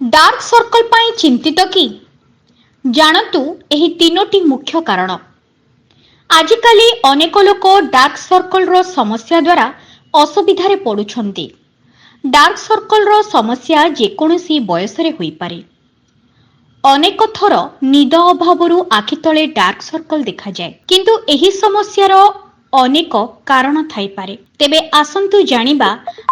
Dark circle pi चिंतित कि जानतु एही तीनोटी मुख्य कारण। आजिकाली अनेक लोक डार्क सर्कल रो समस्या द्वारा असुविधारे पड़ुछंती। डार्क सर्कल रो समस्या जेकोसी बयस रे होई पारे। अनेक थर निद अभावरु आखि तले डार्क सर्कल देखा जाए, किंतु एही समस्यार अनेक कारण थाई पारे। तेबे आसंतु जानिबा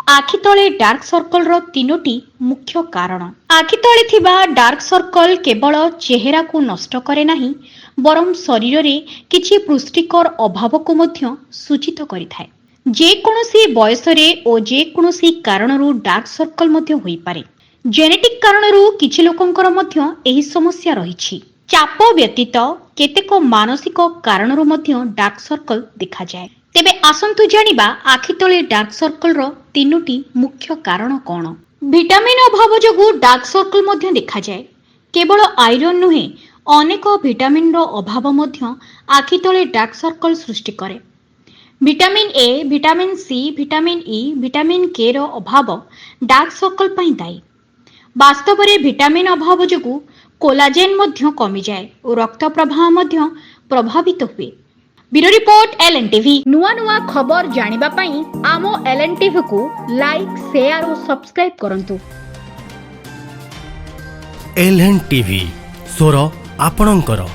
आखि तले डार्क सर्कल रो तीनोटी मुख्य कारण। आखि तले थिबा डार्क सर्कल केवल चेहरा को नष्ट करे नाही, बरं शरीर रे किछि पुष्टिकर अभाव को मध्य सूचित करिथाय। जे कोनोसी बयस रे ओ जे कोनोसी कारणरू डार्क सर्कल मध्य होई पारे। जेनेटिक कारणरू किछि लोकंकर मध्य एही समस्या रहिछि। चाप व्यतीत केतेक मानसिक कारणरू मध्य डार्क सर्कल देखा जाए। तेबे आसंतु जानिबा आखि तले डार्क सर्कल रो तीनोटी मुख्य कारण कोन। विटामिन अभाव जोगु डार्क सर्कल मध्य देखा जाए। केवल आयरन नुहे, अनेक विटामिन रो अभाव मध्य आखि तले डार्क सर्कल सृष्टि करे। Vitamin A, vitamin C, vitamin E, vitamin K रो अभाव डार्क सर्कल पई दायी। वास्तव रे विटामिन अभाव जोगु कोलाजेन मध्य कमी जाए और रक्त प्रवाह मध्य प्रभावित हुए। Bureau report LNTV. नुआ नुआ खबर जानिबा पई आमो एलएनटीवी को लाइक, शेयर और सब्सक्राइब करंतु। एलएनटीवी स्वर आपणंकर।